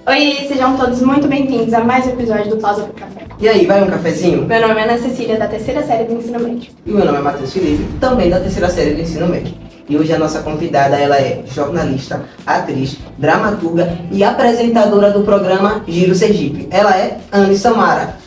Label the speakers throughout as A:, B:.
A: Oi, sejam todos muito bem-vindos a mais um episódio do Pausa pro Café.
B: E aí, vai um cafezinho?
A: Meu nome é Ana Cecília, da terceira série do ensino médio.
B: E o meu nome é Matheus Felipe, também da terceira série do ensino médio. E hoje a nossa convidada, ela é jornalista, atriz, dramaturga e apresentadora do programa Giro Sergipe. Ela é Anne Samara.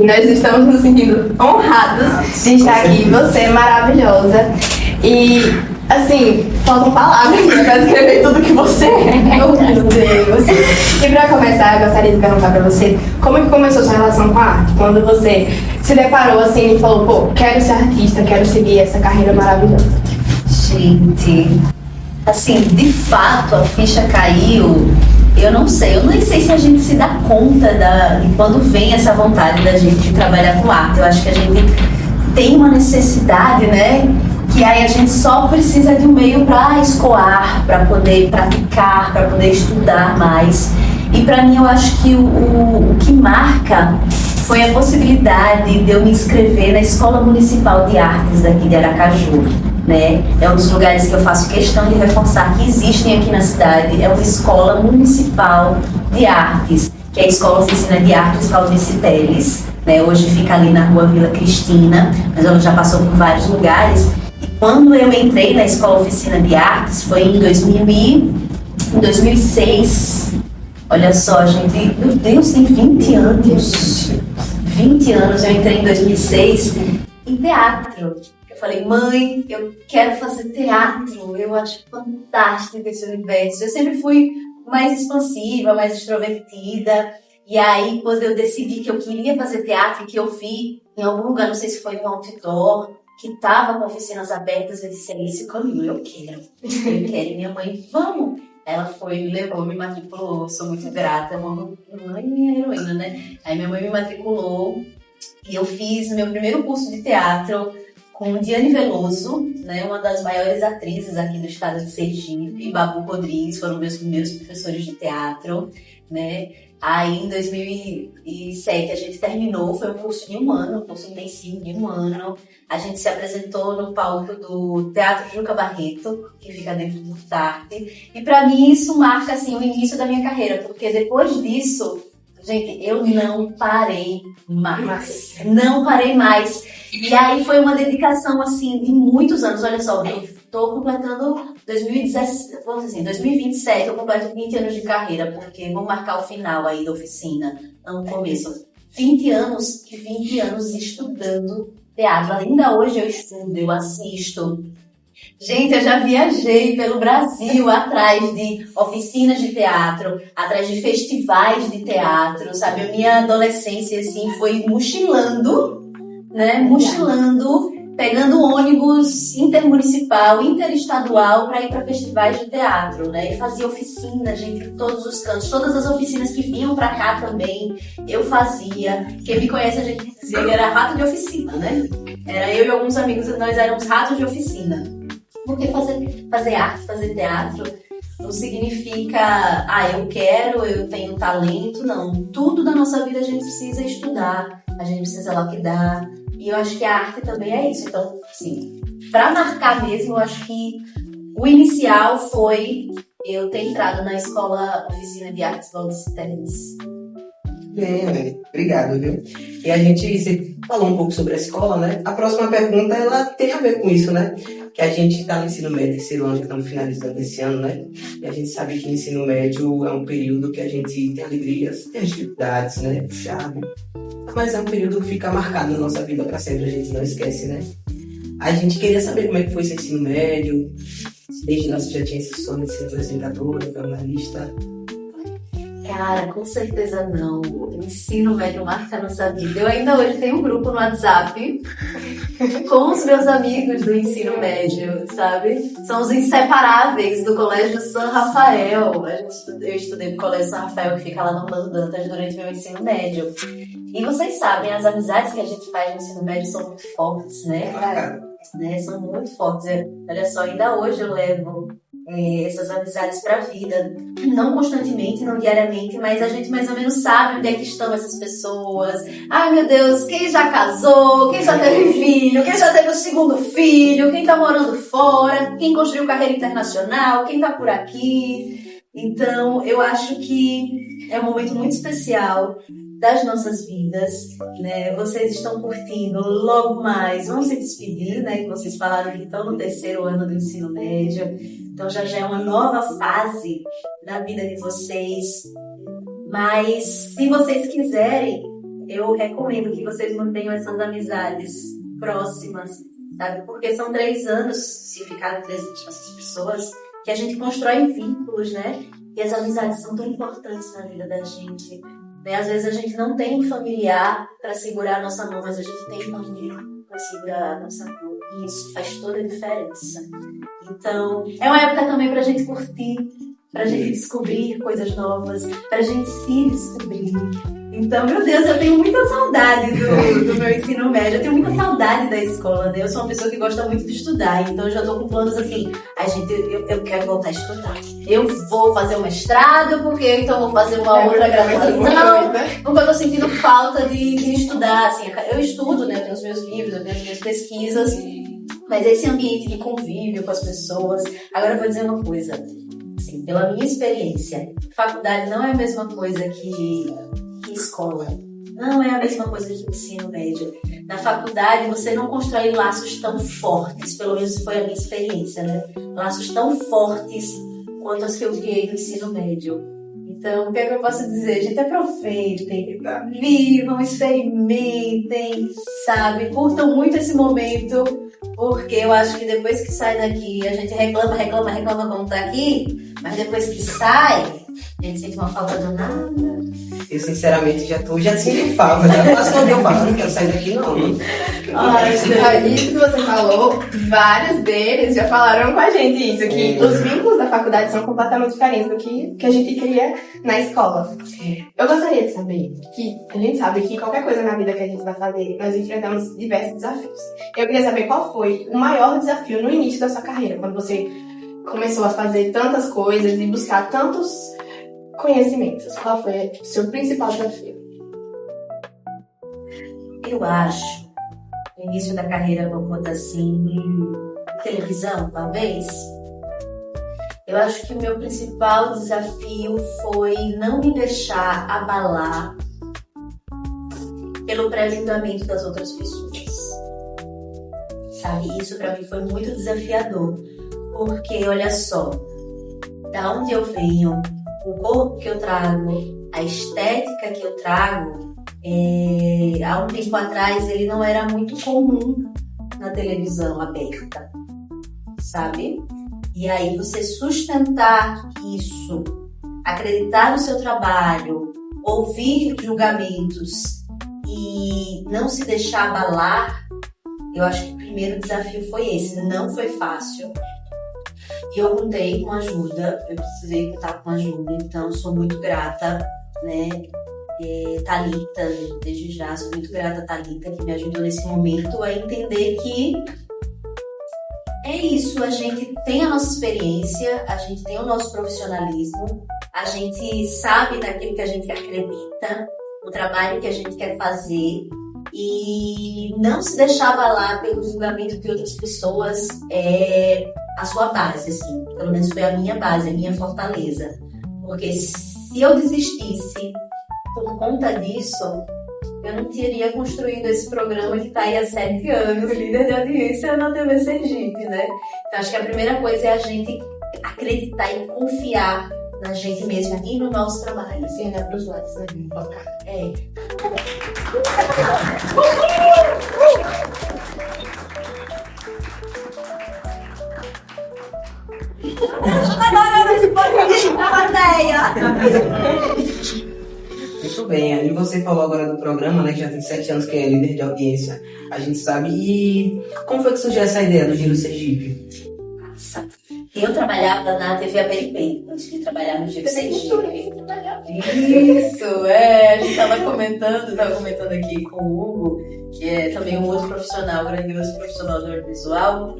A: Nós estamos nos sentindo honrados de estar aqui, você maravilhosa. E, assim, faltam palavras para descrever tudo que você é. Oh, meu Deus. E para começar, eu gostaria de perguntar para você, como é que começou sua relação com a arte? Quando você se deparou assim e falou, pô, quero ser artista, quero seguir essa carreira maravilhosa.
C: Gente, assim, de fato a ficha caiu. Eu não sei, eu nem sei se a gente se dá conta de quando vem essa vontade da gente de trabalhar com arte. Eu acho que a gente tem uma necessidade, né? Que aí a gente só precisa de um meio para escoar, para poder praticar, para poder estudar mais. E para mim eu acho que o que marca foi a possibilidade de eu me inscrever na Escola Municipal de Artes daqui de Aracaju. Né? É um dos lugares que eu faço questão de reforçar que existem aqui na cidade. É uma escola municipal de artes, que é a Escola Oficina de Artes Valdice Teles, né? Hoje fica ali na rua Vila Cristina, mas ela já passou por vários lugares. E quando eu entrei na Escola Oficina de Artes foi em 2006. Olha só, gente, meu Deus, tem 20 anos. 20 anos, eu entrei em 2006 em teatro. Eu falei, mãe, eu quero fazer teatro, eu acho fantástico esse universo. Eu sempre fui mais expansiva, mais extrovertida. E aí, quando eu decidi que eu queria fazer teatro, que eu vi em algum lugar, não sei se foi no outdoor, que estava com oficinas abertas, eu disse, é esse o caminho, eu quero. E minha mãe, vamos. Ela foi, me levou, me matriculou, sou muito grata. Mãe, minha heroína, né? Aí minha mãe me matriculou e eu fiz meu primeiro curso de teatro com Diane Veloso, né, uma das maiores atrizes aqui do estado de Sergipe, e Babu Rodrigues foram meus primeiros professores de teatro, né. Aí em 2007 a gente terminou, foi um curso de um ano, um curso intensivo de um ano. A gente se apresentou no palco do Teatro Juca Barreto, que fica dentro do Tarte. E para mim isso marca assim, o início da minha carreira, porque depois disso, gente, eu não parei mais. Não parei mais. E aí foi uma dedicação, assim, de muitos anos. Olha só, eu tô completando 2017, vamos dizer assim, 2027, eu completo 20 anos de carreira, porque vou marcar o final aí da oficina, não o começo. 20 anos e 20 anos estudando teatro. Ainda hoje eu estudo, eu assisto. Gente, eu já viajei pelo Brasil atrás de oficinas de teatro, atrás de festivais de teatro, sabe? A minha adolescência, assim, foi mochilando, né? Mochilando, pegando ônibus intermunicipal, interestadual para ir para festivais de teatro, né? E fazia oficina, gente, em todos os cantos. Todas as oficinas que vinham para cá também, eu fazia. Quem me conhece, a gente dizia que era rato de oficina, né? Era eu e alguns amigos, nós éramos ratos de oficina. Porque fazer arte, fazer teatro, não significa, eu quero, eu tenho talento, não. Tudo da nossa vida a gente precisa estudar, a gente precisa lapidar. E eu acho que a arte também é isso. Então, assim, para marcar mesmo, eu acho que o inicial foi eu ter entrado na Escola Oficina de Artes Valdice Teles.
B: Bem, Anne, obrigado, viu? E a gente você falou um pouco sobre a escola, né? A próxima pergunta, ela tem a ver com isso, né? Que a gente está no ensino médio, terceiro ano, já estamos finalizando esse ano, né? E a gente sabe que o ensino médio é um período que a gente tem alegrias, tem as dificuldades, né? Puxado. Mas é um período que fica marcado na nossa vida para sempre, a gente não esquece, né? A gente queria saber como é que foi esse ensino médio, se desde lá você já tinha esse sonho de ser apresentadora, jornalista.
C: Cara, com certeza não. O ensino médio marca a nossa vida. Eu ainda hoje tenho um grupo no WhatsApp com os meus amigos do ensino médio, sabe? São os inseparáveis do Colégio São Rafael. Eu estudei no Colégio São Rafael, que fica lá no Orlando Dantas durante meu ensino médio. E vocês sabem, as amizades que a gente faz no ensino médio são muito fortes, né? São muito fortes. Olha só, ainda hoje eu levo essas amizades para a vida. Não constantemente, não diariamente, mas a gente mais ou menos sabe onde é que estão essas pessoas. Ai, meu Deus, quem já casou, quem já teve filho, quem já teve o segundo filho, quem tá morando fora, quem construiu carreira internacional, quem tá por aqui. Então, eu acho que é um momento muito especial das nossas vidas, né? Vocês estão curtindo, logo mais vão se despedir, né? Que vocês falaram que estão no 3º ano do ensino médio, então já é uma nova fase da vida de vocês. Mas se vocês quiserem, eu recomendo que vocês mantenham essas amizades próximas, sabe? Porque são 3 anos, se ficarem 3 anos com essas pessoas, que a gente constrói vínculos, né? E as amizades são tão importantes na vida da gente. Né? Às vezes a gente não tem um familiar para segurar a nossa mão, mas a gente tem um amigo para segurar a nossa mão. E isso faz toda a diferença. Então, é uma época também para a gente curtir, para a gente descobrir coisas novas, para a gente se descobrir. Então, meu Deus, eu tenho muita saudade do meu ensino médio, eu tenho muita saudade da escola, né? Eu sou uma pessoa que gosta muito de estudar, então eu já tô com planos assim, eu quero voltar a estudar. Eu vou fazer um mestrado, porque então vou fazer uma outra graduação, porque eu tô sentindo falta de estudar, assim, eu estudo, né? Eu tenho os meus livros, eu tenho as minhas pesquisas, mas esse ambiente de convívio com as pessoas. Agora eu vou dizer uma coisa, assim, pela minha experiência, faculdade não é a mesma coisa que escola. Não é a mesma coisa que o ensino médio. Na faculdade, você não constrói laços tão fortes, pelo menos foi a minha experiência, né? Laços tão fortes quanto as que eu criei no ensino médio. Então, o que é que eu posso dizer? Gente, aproveitem, vivam, experimentem, sabe? Curtam muito esse momento, porque eu acho que depois que sai daqui, a gente reclama como tá aqui, mas depois que sai, a gente sente uma falta danada.
B: Eu, sinceramente, já sinto falta. Já quase quando eu falo, não quero sair daqui, não.
A: Isso que você falou, vários deles já falaram com a gente isso, que os vínculos da faculdade são completamente diferentes do que a gente cria na escola. Eu gostaria de saber, que a gente sabe que qualquer coisa na vida que a gente vai fazer, nós enfrentamos diversos desafios. Eu queria saber qual foi o maior desafio no início da sua carreira, quando você começou a fazer tantas coisas e buscar tantos conhecimentos. Qual foi o seu principal desafio?
C: Eu acho, no início da carreira, vamos botar assim, televisão, talvez. Eu acho que o meu principal desafio foi não me deixar abalar pelo pré-julgamento das outras pessoas. Sabe, isso pra mim foi muito desafiador, porque olha só, da onde eu venho, o corpo que eu trago, a estética que eu trago, há um tempo atrás ele não era muito comum na televisão aberta, sabe? E aí você sustentar isso, acreditar no seu trabalho, ouvir julgamentos e não se deixar abalar, eu acho que o primeiro desafio foi esse. Não foi fácil. E eu contei com ajuda, eu precisei contar com ajuda, então sou muito grata, né? Thalita, desde já, sou muito grata a Thalita, que me ajudou nesse momento a entender que é isso, a gente tem a nossa experiência, a gente tem o nosso profissionalismo, a gente sabe daquilo que a gente acredita, o trabalho que a gente quer fazer, e não se deixar abalar pelo julgamento de outras pessoas é a sua base, assim. Pelo menos foi a minha base, a minha fortaleza. Porque se eu desistisse por conta disso, eu não teria construído esse programa que está aí há 7 anos, líder de audiência na TV Sergipe, né? Então acho que a primeira coisa é a gente acreditar e confiar na gente mesma e no nosso trabalho.
A: Sim, né? Para os lados, né?
C: É.
B: Muito bem, e você falou agora do programa, né, que já tem 7 anos que é líder de audiência, a gente sabe. E como foi que surgiu essa ideia do Giro Sergipe?
C: Nossa, eu trabalhava na TV Aperipê, antes de trabalhar no Giro Sergipe. Isso, a gente tava comentando aqui com o Hugo, que é também um outro profissional, grandioso profissional do audiovisual,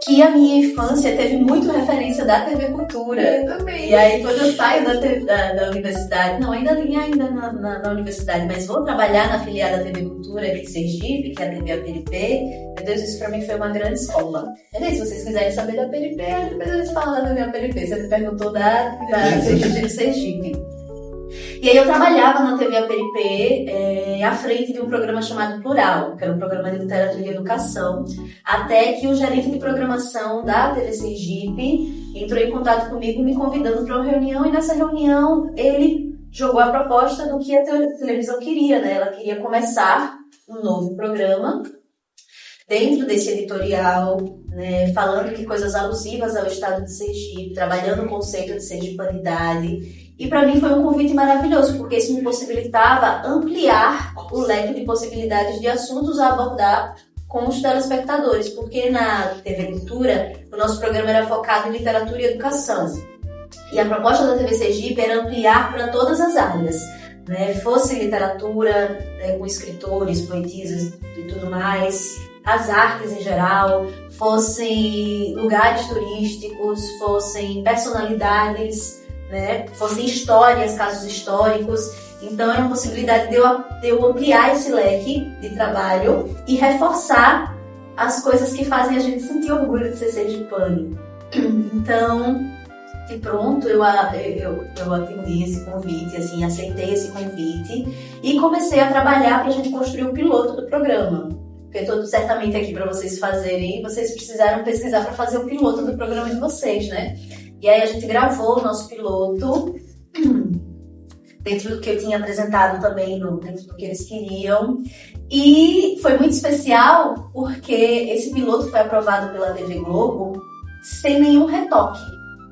C: que a minha infância teve muito referência da TV Cultura.
A: Eu também.
C: E aí, quando eu saio da universidade, não, ainda na universidade, mas vou trabalhar na filial da TV Cultura aqui em Sergipe, que é a TV APLP. Meu Deus, isso pra mim foi uma grande escola. Se vocês quiserem saber da APLP, depois a gente fala da TV APLP. Você me perguntou da Sergipe de Sergipe. E aí eu trabalhava na TV APLP à frente de um programa chamado Plural, que era um programa de literatura e educação, até que o gerente de programação da TV Sergipe entrou em contato comigo me convidando para uma reunião, e nessa reunião ele jogou a proposta do que a televisão queria, né? Ela queria começar um novo programa dentro desse editorial, né, falando de coisas alusivas ao estado de Sergipe, trabalhando o conceito de sergipanidade. E para mim foi um convite maravilhoso, porque isso me possibilitava ampliar o leque de possibilidades de assuntos a abordar com os telespectadores, porque na TV Cultura o nosso programa era focado em literatura e educação. E a proposta da TV Sergipe era ampliar para todas as áreas, né? Fosse literatura, com escritores, poetisas e tudo mais, as artes em geral, fossem lugares turísticos, fossem personalidades, né? Fossem histórias, casos históricos. Então era uma possibilidade de eu ampliar esse leque de trabalho e reforçar as coisas que fazem a gente sentir orgulho de ser sergipano. Então, e pronto, eu atendi esse convite, assim, aceitei esse convite e comecei a trabalhar para a gente construir o piloto do programa. Porque estou certamente aqui para vocês fazerem, vocês precisaram pesquisar para fazer o piloto do programa de vocês, né? E aí a gente gravou o nosso piloto dentro do que eu tinha apresentado também, dentro do que eles queriam. E foi muito especial porque esse piloto foi aprovado pela TV Globo sem nenhum retoque.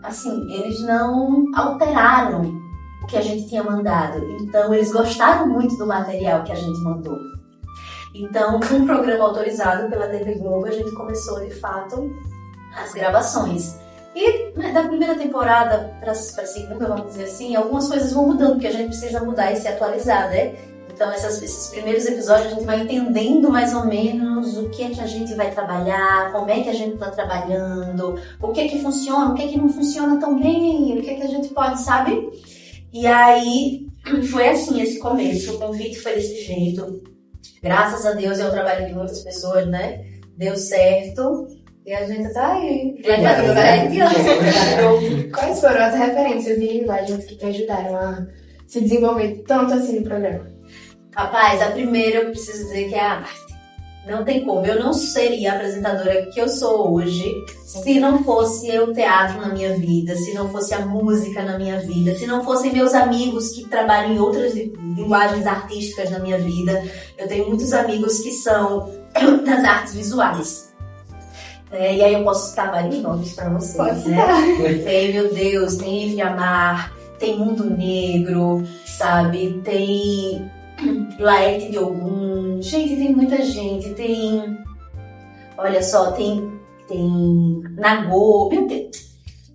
C: Assim, eles não alteraram o que a gente tinha mandado. Então, eles gostaram muito do material que a gente mandou. Então, com um programa autorizado pela TV Globo, a gente começou, de fato, as gravações. E da primeira temporada para a segunda, vamos dizer assim, algumas coisas vão mudando, porque a gente precisa mudar e se atualizar, né? Então, esses primeiros episódios a gente vai entendendo mais ou menos o que é que a gente vai trabalhar, como é que a gente está trabalhando, o que é que funciona, o que é que não funciona tão bem, o que é que a gente pode, sabe? E aí, foi assim esse começo, o convite foi desse jeito. Graças a Deus, é o trabalho de muitas pessoas, né? Deu certo. E a gente tá aí. Vai fazer 7 anos.
A: Quais foram as referências de linguagens que te ajudaram a se desenvolver tanto assim no programa?
C: Rapaz, a primeira eu preciso dizer que é a arte. Não tem como. Eu não seria a apresentadora que eu sou hoje se não fosse o teatro na minha vida, se não fosse a música na minha vida, se não fossem meus amigos que trabalham em outras linguagens artísticas na minha vida. Eu tenho muitos amigos que são das artes visuais. E aí eu posso citar vários nomes para vocês,
A: Pode
C: né? Tem, meu Deus, tem Evie Amar, tem Mundo Negro, sabe? Tem Laerte de Ogum. Gente, tem muita gente. Tem, olha só, tem Nagô. Meu Deus.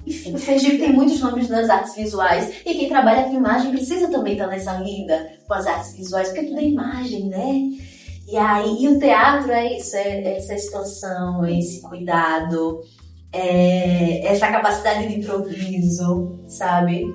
C: Enfim, o Sergipe tem muitos nomes nas artes visuais. E quem trabalha com imagem precisa também estar nessa lida com as artes visuais, porque tudo é imagem, né? E aí, o teatro é isso, é essa expansão, é esse cuidado, é essa capacidade de improviso, sabe?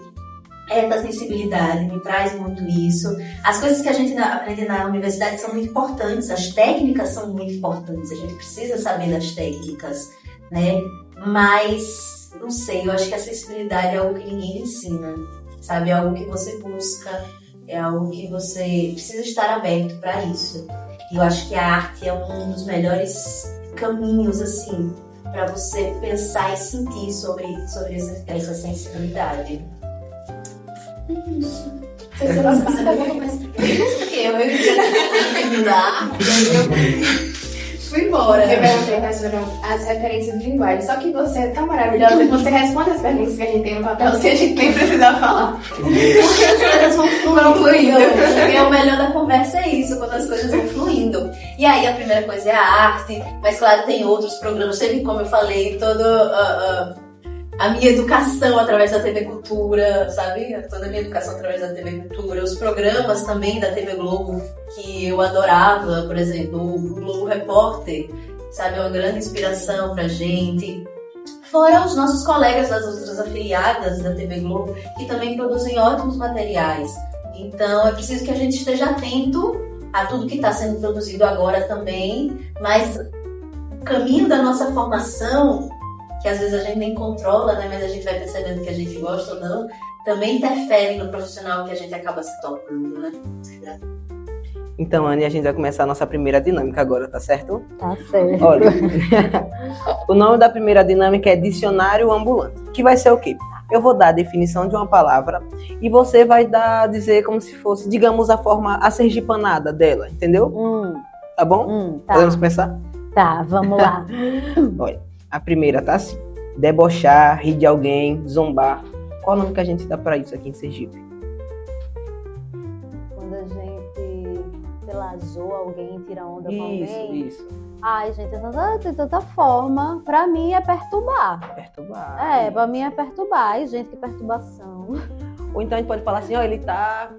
C: Essa sensibilidade me traz muito isso. As coisas que a gente aprende na universidade são muito importantes, as técnicas são muito importantes, a gente precisa saber das técnicas, né? Mas, não sei, eu acho que a sensibilidade é algo que ninguém ensina, sabe? É algo que você busca, é algo que você precisa estar aberto para isso. E eu acho que a arte é um dos melhores caminhos, assim, para você pensar e sentir sobre essa sensibilidade.
A: Isso. Você não sabe porque eu fui embora. Eu perguntei quais foram as referências de linguagem. Só que você é tão maravilhosa que você responde as perguntas que a gente tem no papel sem a gente nem precisar falar. Porque as coisas vão fluindo.
C: E o melhor da conversa é isso, quando as coisas vão fluindo. E aí a primeira coisa é a arte, mas claro, tem outros programas. Teve, como eu falei, a minha educação através da TV Cultura, sabe? Toda a minha educação através da TV Cultura. Os programas também da TV Globo, que eu adorava, por exemplo, o Globo Repórter. sabe? É uma grande inspiração pra gente. Fora os nossos colegas das outras afiliadas da TV Globo, que também produzem ótimos materiais. Então, é preciso que a gente esteja atento a tudo que está sendo produzido agora também, mas o caminho da nossa formação, que às vezes a gente nem controla, né, mas a gente vai percebendo que a gente gosta ou não, também interfere no profissional que a gente acaba se tornando, né?
B: Então, Anne, a gente vai começar a nossa primeira dinâmica agora, tá certo?
D: Tá certo.
B: Olha, o nome da primeira dinâmica é Dicionário Ambulante, que vai ser o quê? Eu vou dar a definição de uma palavra e você vai dizer como se fosse, digamos, a forma asergipanada dela, entendeu? Tá bom?
D: Tá.
B: Podemos começar?
D: Tá, vamos lá.
B: Olha, a primeira tá assim: debochar, rir de alguém, zombar. Qual o nome que a gente dá pra isso aqui em Sergipe?
D: Quando a gente, sei lá, zoa alguém, tira onda com alguém.
B: Isso.
D: Ai, gente, tem tanta forma. Pra mim é perturbar.
B: Perturbar.
D: É, pra mim é perturbar. Ai, gente, que perturbação.
B: Ou então a gente pode falar assim, ó, ele tá...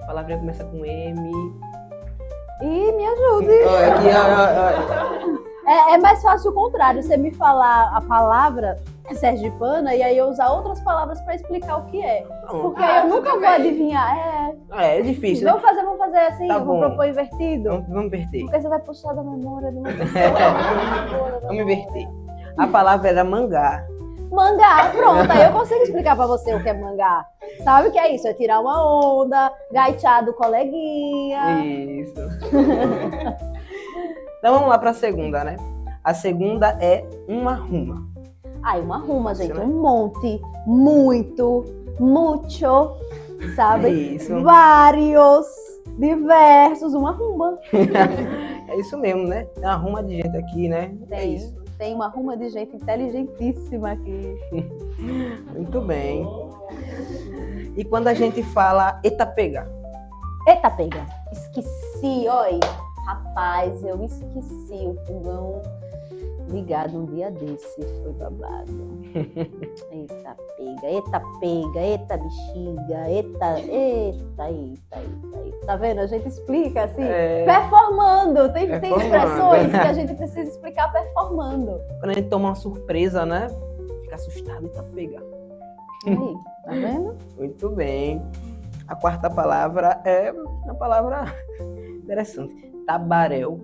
B: A palavrinha começa com M.
D: Ih, me ajude.
B: Olha aqui, olha.
D: É mais fácil o contrário, você me falar a palavra sergipana e aí eu usar outras palavras pra explicar o que é. Porque aí eu nunca vou adivinhar.
B: É difícil, né?
D: Vamos fazer assim,
B: Tá
D: vamos
B: bom.
D: propor invertido.
B: Vamos inverter.
D: Porque você vai puxar da memória do
B: Vamos inverter. A palavra era mangá.
D: Mangá, pronto, aí eu consigo explicar pra você o que é mangá. Sabe o que é isso? É tirar uma onda, gaitear do coleguinha.
B: Isso. Então vamos lá pra segunda, né? A segunda é uma ruma.
D: Ai, uma ruma, gente,
B: Isso, né?
D: um monte, muito, mucho, sabe?
B: Isso.
D: Vários, diversos, uma ruma.
B: É isso mesmo, né? Tem uma ruma de gente aqui, né? É isso.
D: Tem uma ruma de gente inteligentíssima aqui.
B: Muito bem. E quando a gente fala eita pega?
D: Eita, pega. Esqueci, oi. Rapaz, eu esqueci o fogão ligado um dia desse. Foi babado. Eita, pega, eita, bexiga, eita. Tá vendo? A gente explica assim, performando. Tem
B: Performando.
D: expressões que a gente precisa explicar performando.
B: Quando a gente toma uma surpresa, né? Fica assustado, eita pega.
D: Aí, tá vendo?
B: Muito bem. A quarta palavra é uma palavra interessante. Tabaréu.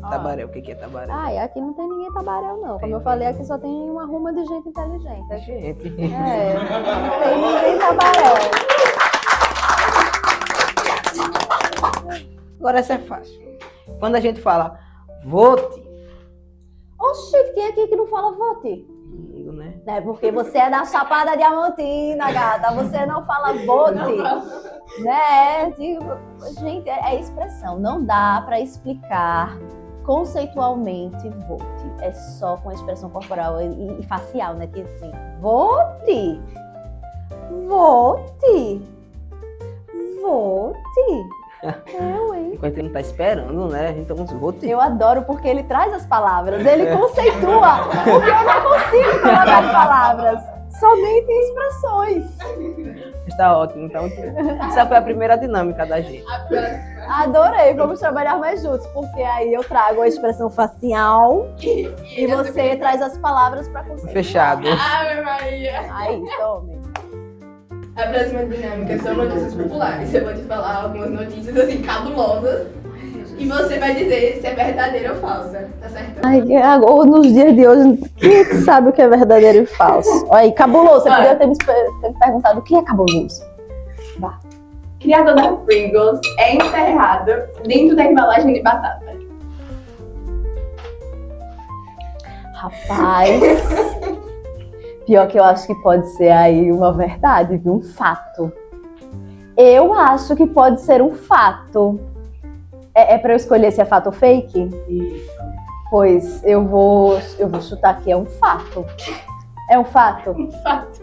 B: Tabaréu, o que é tabaréu?
D: Ai, aqui não tem ninguém tabaréu, não. Como
B: Tem
D: eu falei, aqui só tem uma ruma de gente inteligente.
B: Gente.
D: Não tem ninguém tabaréu.
B: Agora essa é fácil. Quando a gente fala vote,
D: Oxi, quem é aqui que não fala vote?
B: né?
D: É porque você é da Chapada Diamantina, gata. Você não fala vote. Né? Gente, é expressão. Não dá pra explicar conceitualmente vote. É só com a expressão corporal e facial, né? Que assim, vote. Eu, hein?
B: Enquanto ele não tá esperando, né? Então vote.
D: Eu adoro porque ele traz as palavras, ele conceitua, porque eu não consigo colocar em palavras, somente em expressões.
B: Está ótimo. Então, essa foi a primeira dinâmica da gente.
D: Adorei, vamos trabalhar mais juntos, porque aí eu trago a expressão facial e você traz as palavras para conceituar.
B: Fechado.
A: Ave Maria!
D: Aí, tome.
A: A próxima dinâmica são notícias populares. Eu vou te falar algumas notícias assim, cabulosas. E você vai dizer se é verdadeira ou falsa, tá certo?
D: Ai, agora, nos dias de hoje, quem é que sabe o que é verdadeiro e falso? Aí, cabuloso, você poderia ter me perguntado o que é cabuloso.
A: Criador da Pringles é enterrado dentro da embalagem de batata.
D: Rapaz, pior que eu acho que pode ser aí uma verdade, viu? Um fato. Eu acho que pode ser um fato. É pra eu escolher se é fato ou fake?
B: Isso.
D: Pois eu vou chutar que é um fato. É um fato?
A: Fato.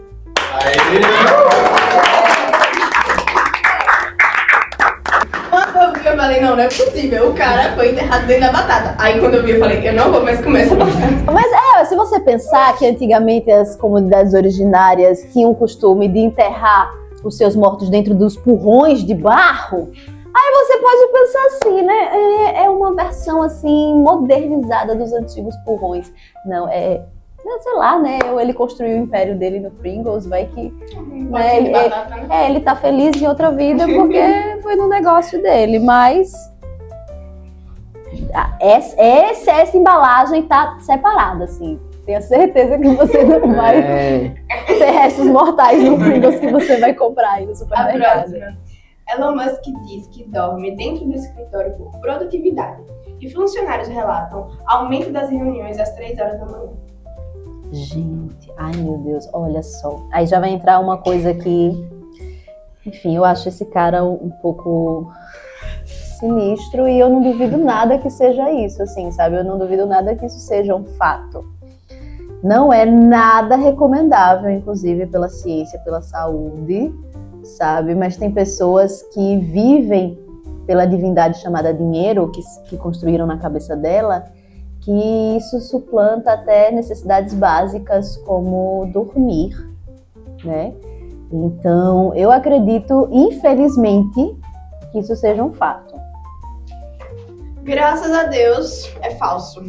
A: Quando eu falei, não é possível, o cara foi enterrado dentro da batata. Aí quando eu vi, eu falei, eu não vou mais comer essa batata.
D: Mas se você pensar que antigamente as comunidades originárias tinham o costume de enterrar os seus mortos dentro dos porrões de barro, Você pode pensar assim, né? É uma versão assim modernizada dos antigos porrões. Não, sei lá, né? Ele construiu o império dele no Pringles, vai que né, ele tá feliz em outra vida porque foi no negócio dele, mas essa embalagem tá separada, assim. Tenho certeza que você não vai ter restos mortais no Pringles que você vai comprar aí no
A: A
D: supermercado.
A: próxima. Elon Musk diz que dorme dentro do escritório por produtividade. E funcionários relatam aumento das reuniões às 3 horas da manhã.
D: Gente, ai meu Deus, olha só. Aí já vai entrar uma coisa que, enfim, eu acho esse cara um pouco sinistro e eu não duvido nada que seja isso, assim, sabe? Eu não duvido nada que isso seja um fato. Não é nada recomendável, inclusive, pela ciência, pela saúde, sabe? Mas tem pessoas que vivem pela divindade chamada dinheiro, que construíram na cabeça dela, que isso suplanta até necessidades básicas como dormir, né? Então, eu acredito, infelizmente, que isso seja um fato.
A: Graças a Deus, é falso.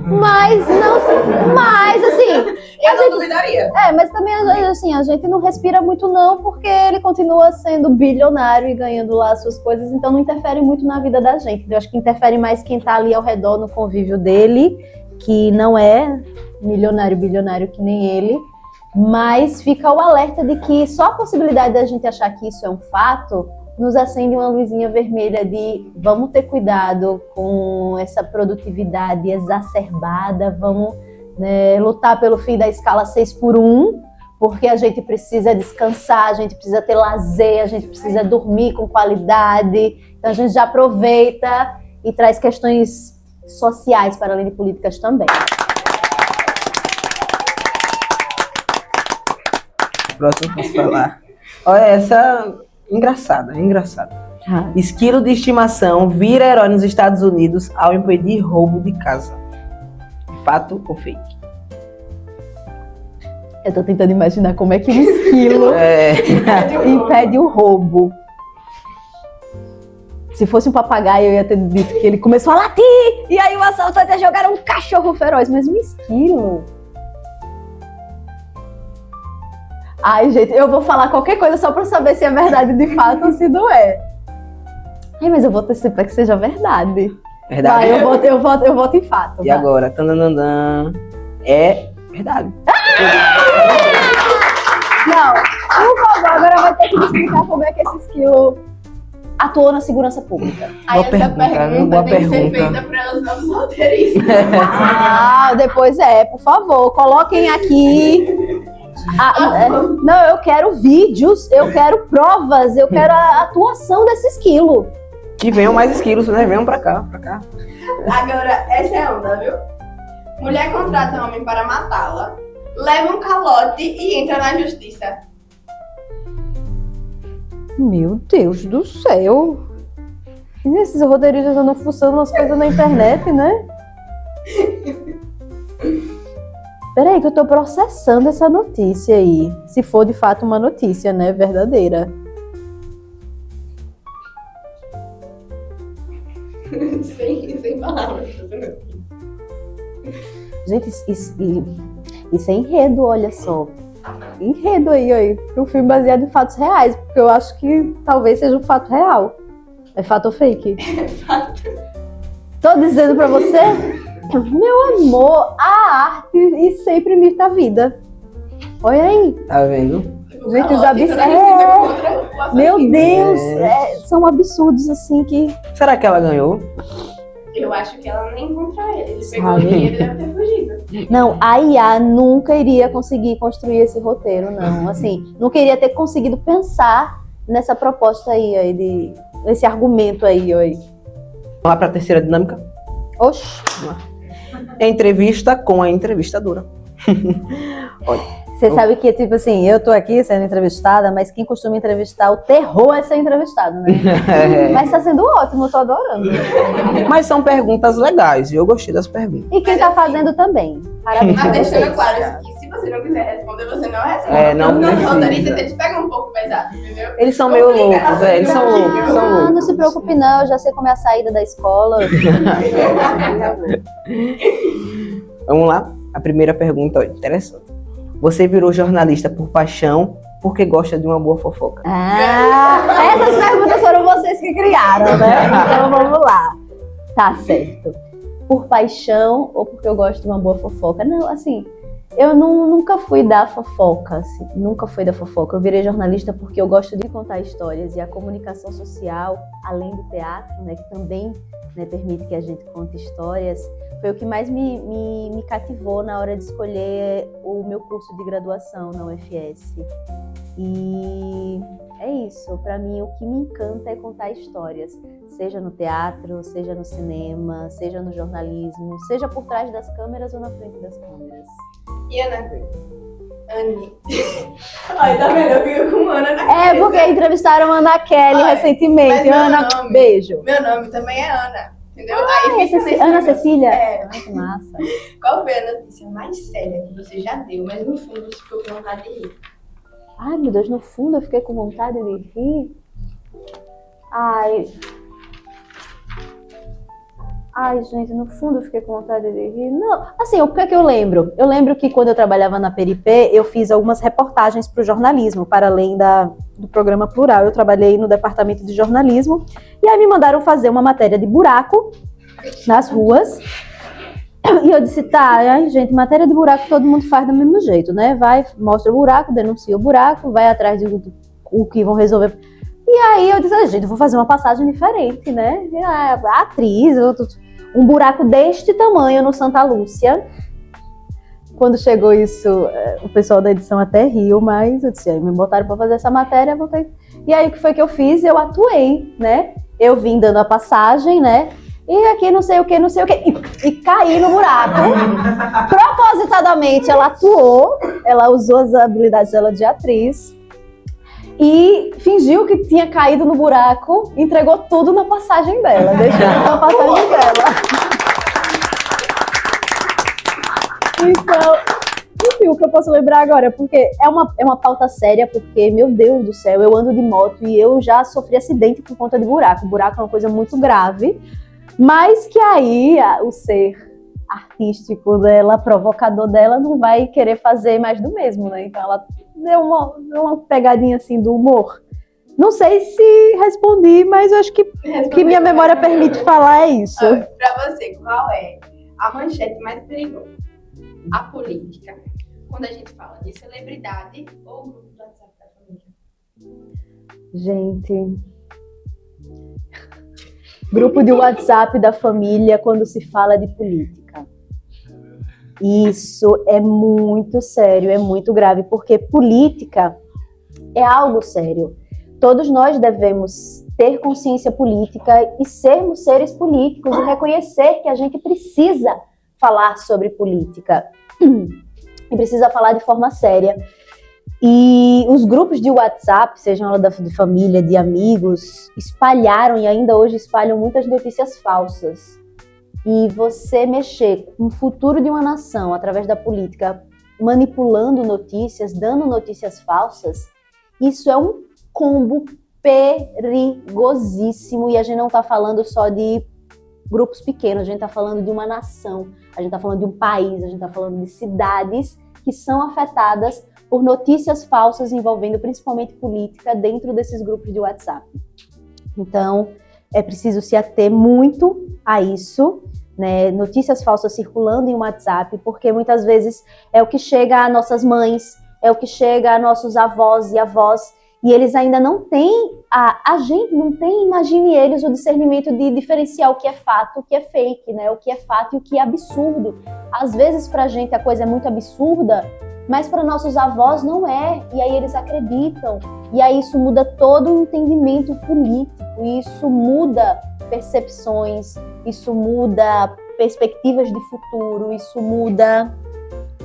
D: Mas assim,
A: Eu não duvidaria.
D: mas também assim, a gente não respira muito não, porque ele continua sendo bilionário e ganhando lá as suas coisas, então não interfere muito na vida da gente. Eu acho que interfere mais quem tá ali ao redor no convívio dele, que não é milionário, bilionário que nem ele, mas fica o alerta de que só a possibilidade da gente achar que isso é um fato nos acende uma luzinha vermelha de vamos ter cuidado com essa produtividade exacerbada, vamos lutar pelo fim da escala 6x1, porque a gente precisa descansar, a gente precisa ter lazer, a gente precisa dormir com qualidade, então a gente já aproveita e traz questões sociais para além de políticas também.
B: Próximo posso falar. Olha essa engraçada. Esquilo de estimação vira herói nos Estados Unidos ao impedir roubo de casa. Fato ou fake?
D: Eu tô tentando imaginar como é que um esquilo impede o roubo. Se fosse um papagaio, eu ia ter dito que ele começou a latir, e aí o assaltante ia jogar um cachorro feroz, mas um esquilo... Ai, gente, eu vou falar qualquer coisa só pra saber se é verdade de fato ou se não é. Ai, mas eu vou torcer pra que seja verdade.
B: Verdade?
D: Vai, eu voto em fato.
B: E agora? Tandandandan. É verdade.
D: Não, por favor, agora vai ter que me explicar como é que esse esquilo atuou na segurança pública.
A: Aí
B: Boa
A: essa
B: pergunta, boa
A: tem que ser
B: pergunta.
A: feita para os nossos roteiristas.
D: Depois por favor, coloquem aqui. Não, eu quero vídeos, eu quero provas, eu quero a atuação desse esquilo.
B: Que venham mais esquilos, né? Venham pra cá.
A: Agora, essa é onda, viu? Mulher contrata homem para matá-la, leva um calote e entra na justiça.
D: Meu Deus do céu. E esses roteiristas andam fuçando umas coisas na internet, né? Peraí que eu tô processando essa notícia aí. Se for de fato uma notícia, né? Verdadeira.
A: sem palavras.
D: Gente, isso é enredo, olha só. Enredo aí, para um filme baseado em fatos reais. Porque eu acho que talvez seja um fato real. É fato ou fake?
A: É fato.
D: Tô dizendo pra você... Meu amor, a arte sempre imita a vida. Olha aí.
B: Tá vendo?
D: Gente, os absurdos. Meu Deus, são absurdos assim que.
B: Será que ela ganhou?
A: Eu acho que ela nem encontrou ele. Ele pegou o dinheiro e deve ter fugido.
D: Não, a IA nunca iria conseguir construir esse roteiro, não. Assim, nunca iria ter conseguido pensar nessa proposta aí, esse argumento aí.
B: Vamos lá pra terceira dinâmica?
D: Oxi.
B: Entrevista com a entrevistadora.
D: Você sabe que, tipo assim, eu tô aqui sendo entrevistada, mas quem costuma entrevistar, o terror é ser entrevistado, né? Mas tá sendo ótimo, eu tô adorando.
B: Mas são perguntas legais, e eu gostei das perguntas.
D: E quem tá fazendo também. Parabéns pra
A: Mas deixando
D: vocês.
A: claro que se você não quiser responder, você não responde.
B: Não
A: Nos
B: precisa.
A: roteiristas, eles pegam um pouco pesado, entendeu?
B: Eles são meio loucos, eles são loucos, são
D: Ah,
B: loucos.
D: não se preocupe não, eu já sei como é a saída da escola.
B: Vamos lá? A primeira pergunta, ó, interessante. Você virou jornalista por paixão, porque gosta de uma boa fofoca?
D: Essas perguntas foram vocês que criaram, né? Então vamos lá. Tá certo. Por paixão ou porque eu gosto de uma boa fofoca? Não, assim, eu nunca fui da fofoca, assim, nunca fui da fofoca. Eu virei jornalista porque eu gosto de contar histórias e a comunicação social, além do teatro, né, que também, né, permite que a gente conte histórias, foi o que mais me cativou na hora de escolher o meu curso de graduação na UFS. E é isso, para mim o que me encanta é contar histórias, seja no teatro, seja no cinema, seja no jornalismo, seja por trás das câmeras ou na frente das câmeras.
A: E Ana? Anne. Ai, tá vendo? Eu fico com Ana na cabeça.
D: É porque entrevistaram a Ana Kelly
A: Ai,
D: recentemente.
A: mas meu
D: Ana,
A: nome-
D: beijo.
A: Meu nome também é Ana, entendeu?
D: Ah,
A: Aí fica nesse
D: Ana
A: negócio.
D: Cecília?
A: É.
D: Ai, que massa.
A: Qual foi a notícia mais séria que você já deu, mas no fundo você ficou com vontade de rir?
D: Ai, meu Deus, no fundo eu fiquei com vontade de rir. Ai, gente, no fundo eu fiquei com vontade de rir. Não, assim, o que é que eu lembro? Eu lembro que quando eu trabalhava na Peripê, eu fiz algumas reportagens para o jornalismo, para além do programa Plural. Eu trabalhei no departamento de jornalismo e aí me mandaram fazer uma matéria de buraco nas ruas. E eu disse, tá, ai, gente, matéria de buraco todo mundo faz do mesmo jeito, né? Vai, mostra o buraco, denuncia o buraco, vai atrás do que vão resolver. E aí eu disse, gente, eu vou fazer uma passagem diferente, né? A atriz, um buraco deste tamanho no Santa Lúcia. Quando chegou isso, o pessoal da edição até riu, mas eu disse, me botaram pra fazer essa matéria, eu voltei. E aí o que foi que eu fiz? Eu atuei, né? Eu vim dando a passagem, né? E aqui não sei o que, e caí no buraco. Propositadamente, ela atuou, ela usou as habilidades dela de atriz e fingiu que tinha caído no buraco, entregou tudo na passagem dela, deixou na passagem dela. Então, enfim, o que eu posso lembrar agora, porque é uma pauta séria, porque, meu Deus do céu, eu ando de moto e eu já sofri acidente por conta de buraco. Buraco é uma coisa muito grave. Mas que aí o ser artístico dela, provocador dela, não vai querer fazer mais do mesmo, né? Então ela deu uma pegadinha assim do humor. Não sei se respondi, mas eu acho que o que minha memória permite falar é isso.
A: Pra você, qual é a manchete mais perigosa? A política. Quando a gente fala de celebridade ou grupo do WhatsApp da família?
D: Gente... Grupo de WhatsApp da família quando se fala de política. Isso é muito sério, é muito grave, porque política é algo sério. Todos nós devemos ter consciência política e sermos seres políticos e reconhecer que a gente precisa falar sobre política e precisa falar de forma séria. E os grupos de WhatsApp, sejam ela de família, de amigos, espalharam e ainda hoje espalham muitas notícias falsas. E você mexer com o futuro de uma nação através da política, manipulando notícias, dando notícias falsas, isso é um combo perigosíssimo. E a gente não está falando só de grupos pequenos, a gente está falando de uma nação, a gente está falando de um país, a gente está falando de cidades que são afetadas por notícias falsas envolvendo principalmente política dentro desses grupos de WhatsApp. Então, é preciso se ater muito a isso, né? Notícias falsas circulando em WhatsApp, porque muitas vezes é o que chega a nossas mães, é o que chega a nossos avós e avós, e eles ainda não têm, a gente não tem, imagine eles, o discernimento de diferenciar o que é fato, o que é fake, né? O que é fato e o que é absurdo. Às vezes, pra gente, a coisa é muito absurda, mas para nossos avós não é, e aí eles acreditam, e aí isso muda todo o entendimento político, isso muda percepções, isso muda perspectivas de futuro, isso muda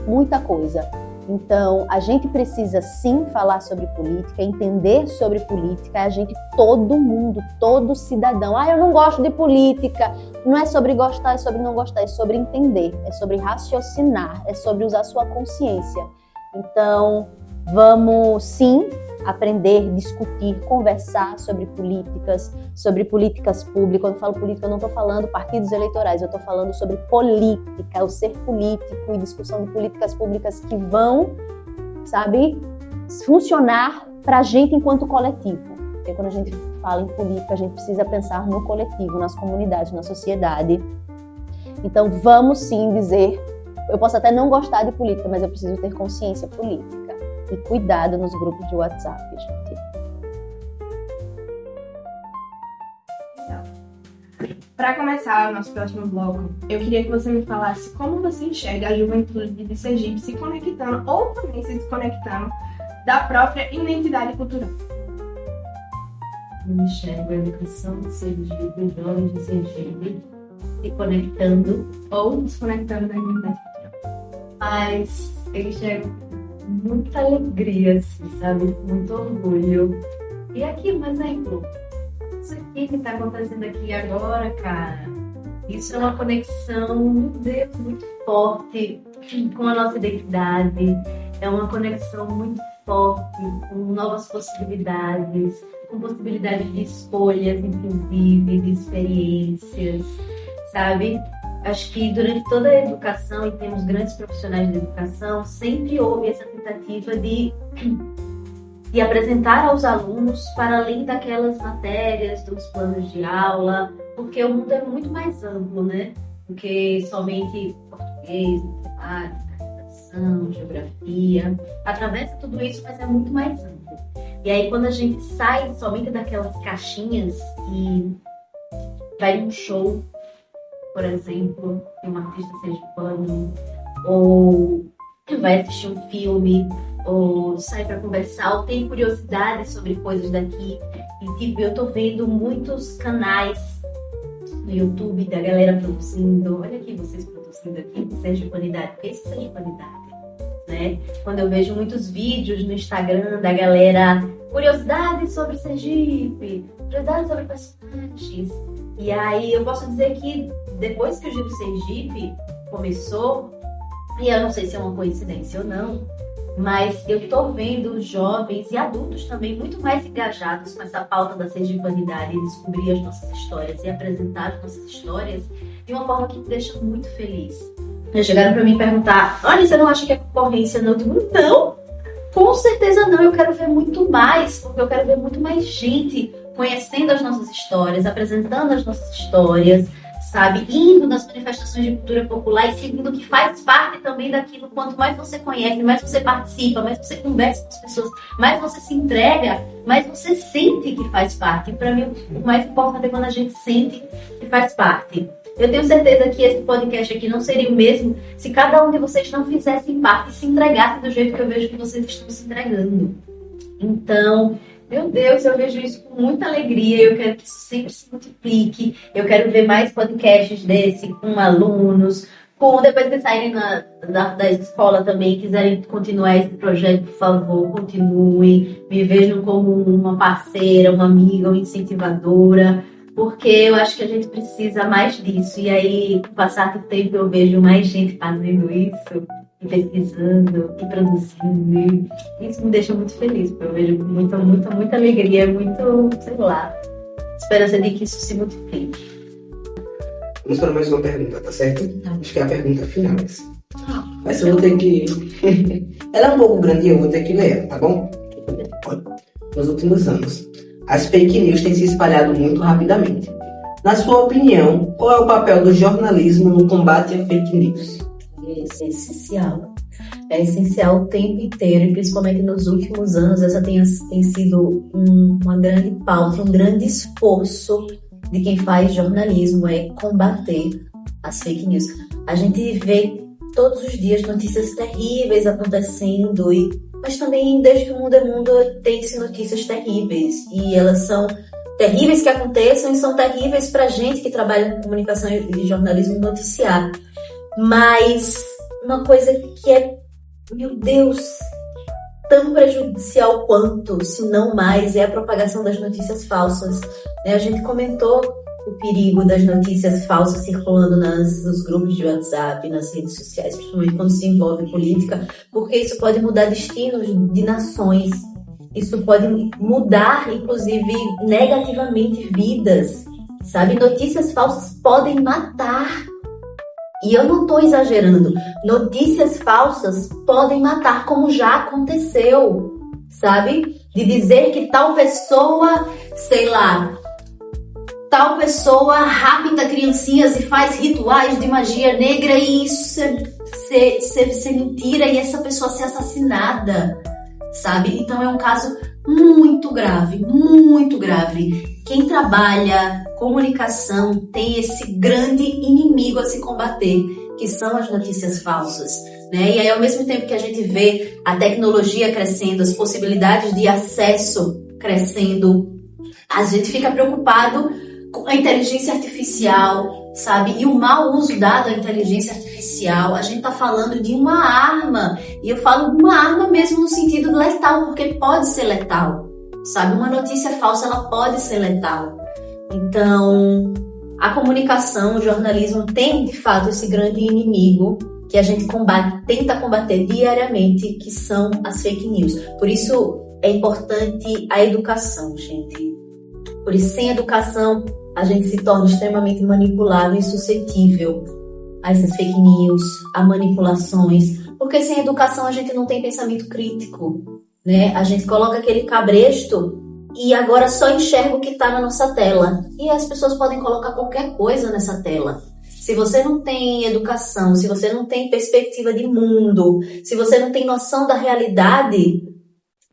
D: muita coisa. Então, a gente precisa sim falar sobre política, entender sobre política, a gente, todo mundo, todo cidadão. Eu não gosto de política. Não é sobre gostar, é sobre não gostar, é sobre entender, é sobre raciocinar, é sobre usar sua consciência. Então, vamos sim aprender, discutir, conversar sobre políticas públicas. Quando eu falo política, eu não estou falando partidos eleitorais, eu estou falando sobre política, o ser político e discussão de políticas públicas que vão, sabe, funcionar para a gente enquanto coletivo. Porque quando a gente fala em política, a gente precisa pensar no coletivo, nas comunidades, na sociedade. Então, vamos sim dizer, eu posso até não gostar de política, mas eu preciso ter consciência política. E cuidado nos grupos de WhatsApp, gente.
A: Para começar o nosso próximo bloco, eu queria que você me falasse como você enxerga a juventude de Sergipe se conectando ou também se desconectando da própria identidade cultural.
C: Eu enxergo a educação de Sergipe, os jovens de Sergipe, se conectando
A: Ou desconectando da identidade cultural.
C: mas eu enxergo muita alegria, assim, sabe? Muito orgulho. E aqui, um exemplo. Isso aqui que tá acontecendo aqui agora, cara, isso é uma conexão, meu Deus, muito forte com a nossa identidade. É uma conexão muito forte com novas possibilidades, com possibilidades de escolhas, inclusive, de experiências, sabe? Acho que durante toda a educação, e temos grandes profissionais de educação, sempre houve essa tentativa de apresentar aos alunos para além daquelas matérias, dos planos de aula, porque o mundo é muito mais amplo, né? Do que somente português, matemática, redação, geografia. Atravessa tudo isso, mas é muito mais amplo. E aí, quando a gente sai somente daquelas caixinhas e vai num show, por exemplo, de um artista sergipano, ou vai assistir um filme, ou sai para conversar, ou tem curiosidade sobre coisas daqui. E tipo, eu tô vendo muitos canais no YouTube da galera produzindo. Olha aqui vocês produzindo aqui, sergipanidade. Isso é sergipanidade, né? Quando eu vejo muitos vídeos no Instagram da galera, curiosidades sobre Sergipe, curiosidades sobre personagens. E aí eu posso dizer que depois que o Giro Sergipe começou, e eu não sei se é uma coincidência ou não, mas eu tô vendo jovens e adultos também muito mais engajados com essa pauta da sergipanidade e descobrir as nossas histórias e apresentar as nossas histórias de uma forma que me deixa muito feliz. Já chegaram para mim perguntar, olha, você não acha que é concorrência não? Eu digo, não, com certeza não, eu quero ver muito mais, porque eu quero ver muito mais gente conhecendo as nossas histórias, apresentando as nossas histórias, sabe? Indo nas manifestações de cultura popular e seguindo que faz parte também daquilo. Quanto mais você conhece, mais você participa, mais você conversa com as pessoas, mais você se entrega, mais você sente que faz parte. E para mim, o mais importante é quando a gente sente que faz parte. Eu tenho certeza que esse podcast aqui não seria o mesmo se cada um de vocês não fizessem parte e se entregasse do jeito que eu vejo que vocês estão se entregando. Então, meu Deus, eu vejo isso com muita alegria, eu quero que isso sempre se multiplique, eu quero ver mais podcasts desse com alunos, depois que saírem da escola também, quiserem continuar esse projeto, por favor, continuem, me vejam como uma parceira, uma amiga, uma incentivadora, porque eu acho que a gente precisa mais disso, e aí, com o passar do tempo, eu vejo mais gente fazendo isso, e pesquisando, e produzindo, e isso me deixa muito feliz, porque eu vejo muita alegria, muito, sei lá, esperança de que isso se multiplique.
B: Vamos para mais uma pergunta, tá certo? Acho que é a pergunta final essa. Mas eu vou ter que... Ela é um pouco grande e eu vou ter que ler, tá bom? Olha, nos últimos anos, as fake news têm se espalhado muito rapidamente. Na sua opinião, qual é o papel do jornalismo no combate a fake news?
C: Isso é essencial. É essencial o tempo inteiro, e principalmente nos últimos anos, essa tem sido uma grande pauta, um grande esforço de quem faz jornalismo, é combater as fake news. A gente vê todos os dias notícias terríveis acontecendo, mas também desde que o mundo é mundo tem-se notícias terríveis, e elas são terríveis que aconteçam e são terríveis para a gente que trabalha com comunicação e jornalismo noticiar. Mas uma coisa que é, meu Deus, tão prejudicial quanto, se não mais, é a propagação das notícias falsas. A gente comentou o perigo das notícias falsas circulando nos grupos de WhatsApp, nas redes sociais, principalmente quando se envolve política, porque isso pode mudar destinos de nações, isso pode mudar, inclusive, negativamente vidas, sabe? Notícias falsas podem matar. E eu não estou exagerando. Notícias falsas podem matar, como já aconteceu, sabe? De dizer que tal pessoa, sei lá, tal pessoa rapta criancinhas e faz rituais de magia negra e isso ser mentira e essa pessoa ser assassinada, sabe? Então é um caso muito grave, muito grave. Quem trabalha comunicação tem esse grande inimigo a se combater, que são as notícias falsas, né? E aí, ao mesmo tempo que a gente vê a tecnologia crescendo, as possibilidades de acesso crescendo, a gente fica preocupado com a inteligência artificial, sabe? E o mau uso dado à inteligência artificial. A gente tá falando de uma arma, e eu falo de uma arma mesmo no sentido letal, porque pode ser letal, sabe? Uma notícia falsa, ela pode ser letal. Então, a comunicação, o jornalismo tem, de fato, esse grande inimigo que a gente tenta combater diariamente, que são as fake news. Por isso, é importante a educação, gente. Por isso, sem educação, a gente se torna extremamente manipulável e suscetível a essas fake news, a manipulações. Porque sem educação, a gente não tem pensamento crítico, né? A gente coloca aquele cabresto e agora só enxerga o que está na nossa tela. E as pessoas podem colocar qualquer coisa nessa tela. Se você não tem educação, se você não tem perspectiva de mundo, se você não tem noção da realidade,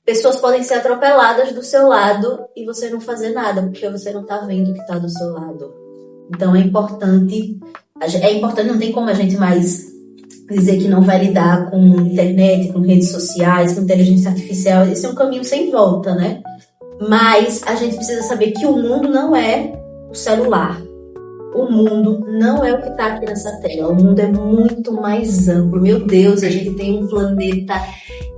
C: pessoas podem ser atropeladas do seu lado e você não fazer nada, porque você não está vendo o que está do seu lado. Então é importante, não tem como a gente mais dizer que não vai lidar com internet, com redes sociais, com inteligência artificial. Esse é um caminho sem volta, né? Mas a gente precisa saber que o mundo não é o celular. O mundo não é o que está aqui nessa tela. O mundo é muito mais amplo. Meu Deus, a gente tem um planeta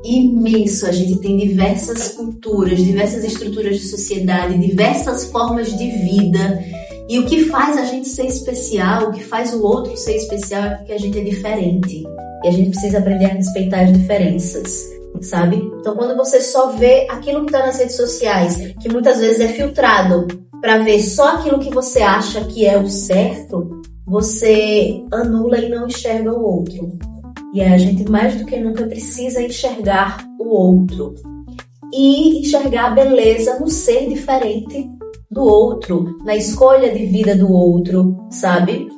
C: imenso. A gente tem diversas culturas, diversas estruturas de sociedade, diversas formas de vida. E o que faz a gente ser especial, o que faz o outro ser especial é porque a gente é diferente. E a gente precisa aprender a respeitar as diferenças, sabe? Então, quando você só vê aquilo que está nas redes sociais, que muitas vezes é filtrado para ver só aquilo que você acha que é o certo, você anula e não enxerga o outro. E aí a gente mais do que nunca precisa enxergar o outro. E enxergar a beleza no ser diferente do outro, na escolha de vida do outro, sabe?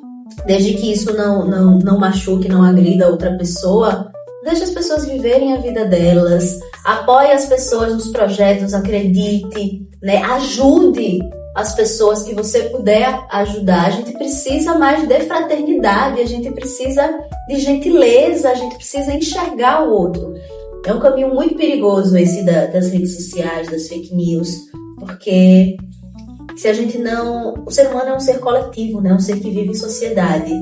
C: Desde que isso não machuque, não agrida a outra pessoa, deixe as pessoas viverem a vida delas, apoie as pessoas nos projetos, acredite, né? Ajude as pessoas que você puder ajudar. A gente precisa mais de fraternidade, a gente precisa de gentileza, a gente precisa enxergar o outro. É um caminho muito perigoso esse das redes sociais, das fake news, porque se a gente não... O ser humano é um ser coletivo, né? Um ser que vive em sociedade.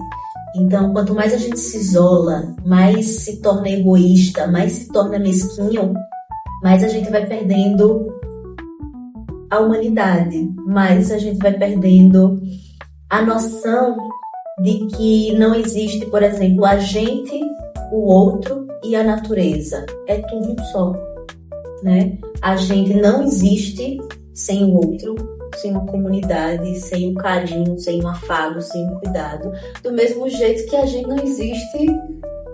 C: Então, quanto mais a gente se isola, mais se torna egoísta, mais se torna mesquinho, mais a gente vai perdendo a humanidade, mais a gente vai perdendo a noção de que não existe, por exemplo, a gente, o outro e a natureza. É tudo um só, né? A gente não existe sem o outro, sem uma comunidade, sem um carinho, sem um afago, sem um cuidado. Do mesmo jeito que a gente não existe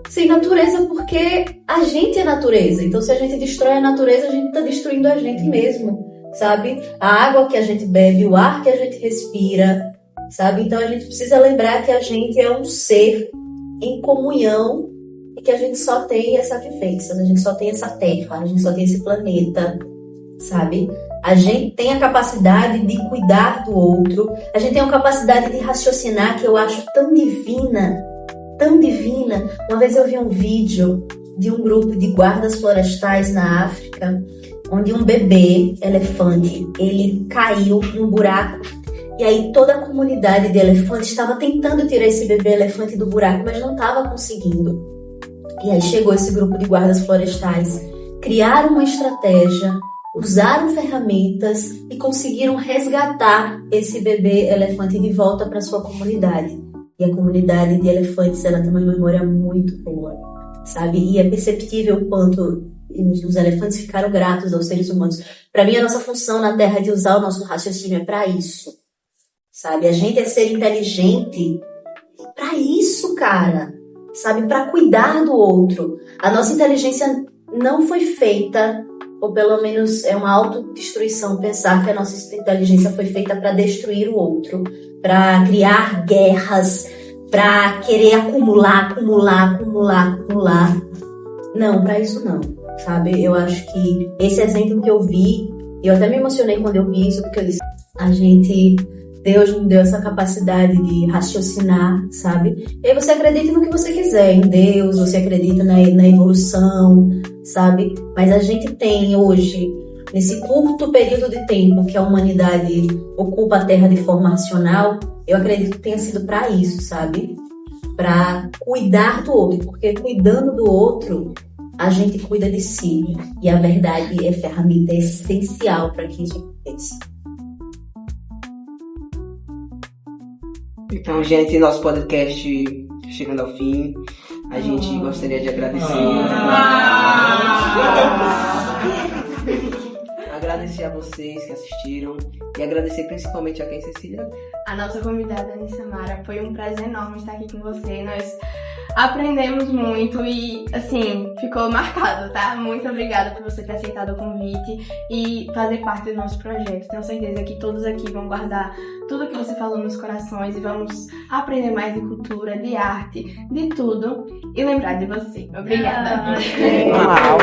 C: sem natureza, porque a gente é natureza. Então, se a gente destrói a natureza, a gente está destruindo a gente mesmo, sabe? A água que a gente bebe, o ar que a gente respira, sabe? Então, a gente precisa lembrar que a gente é um ser em comunhão e que a gente só tem essa vivência, a gente só tem essa terra, a gente só tem esse planeta, sabe? A gente tem a capacidade de cuidar do outro, a gente tem a capacidade de raciocinar, que eu acho tão divina, tão divina. Uma vez eu vi um vídeo de um grupo de guardas florestais na África, onde um bebê elefante, ele caiu num buraco, e aí toda a comunidade de elefantes estava tentando tirar esse bebê elefante do buraco, mas não estava conseguindo. E aí chegou esse grupo de guardas florestais, criaram uma estratégia usaram ferramentas e conseguiram resgatar esse bebê elefante de volta para sua comunidade. E a comunidade de elefantes, ela tem uma memória muito boa, sabe? E é perceptível o quanto os elefantes ficaram gratos aos seres humanos. Para mim, a nossa função na Terra de usar o nosso raciocínio é para isso, sabe? A gente é ser inteligente para isso, cara, sabe? Para cuidar do outro. A nossa inteligência não foi feita, ou pelo menos é uma autodestruição pensar que a nossa inteligência foi feita para destruir o outro, para criar guerras, para querer acumular. Não, para isso não, sabe? Eu acho que esse exemplo que eu vi, eu até me emocionei quando eu vi isso, porque eu disse, Deus nos deu essa capacidade de raciocinar, sabe? E aí você acredita no que você quiser, em Deus, você acredita na evolução, sabe? Mas a gente tem hoje, nesse curto período de tempo que a humanidade ocupa a Terra de forma racional, eu acredito que tenha sido para isso, sabe? Para cuidar do outro, porque cuidando do outro, a gente cuida de si. E a verdade é ferramenta essencial para que isso aconteça.
B: Então, gente, nosso podcast chegando ao fim. A gente gostaria de agradecer. Agradecer a vocês que assistiram e agradecer principalmente a quem, Cecília?
A: A nossa convidada, Anissamara, foi um prazer enorme estar aqui com você. Nós aprendemos muito e, assim, ficou marcado, tá? Muito obrigada por você ter aceitado o convite e fazer parte do nosso projeto. Tenho certeza que todos aqui vão guardar tudo que você falou nos corações e vamos aprender mais de cultura, de arte, de tudo e lembrar de você. Obrigada.
B: Uau.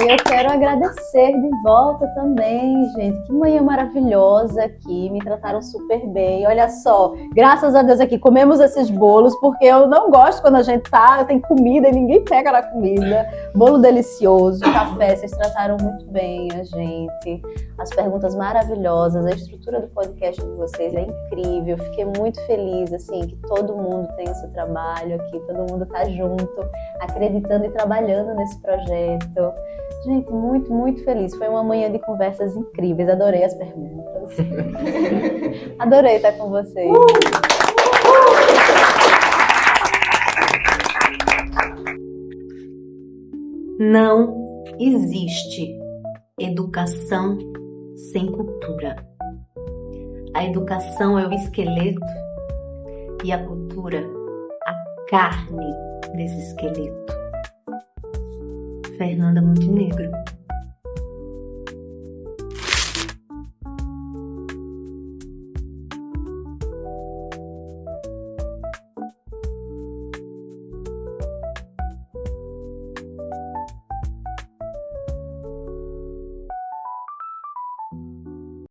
D: Eu quero agradecer de volta também, gente. Que manhã maravilhosa aqui, me trataram super bem. Olha só, graças a Deus aqui comemos esses bolos, porque eu não gosto quando a gente tem comida e ninguém pega na comida. Bolo delicioso, café, vocês trataram muito bem a gente. As perguntas maravilhosas, a estrutura do podcast de vocês é incrível. Fiquei muito feliz, assim, que todo mundo tem esse trabalho aqui, todo mundo tá junto, acreditando e trabalhando nesse projeto. Gente, muito, muito feliz. Foi uma manhã de conversas incríveis. Adorei as perguntas. Adorei estar com vocês.
C: Não existe educação sem cultura. A educação é o esqueleto e a cultura a carne desse esqueleto. Fernanda Montenegro.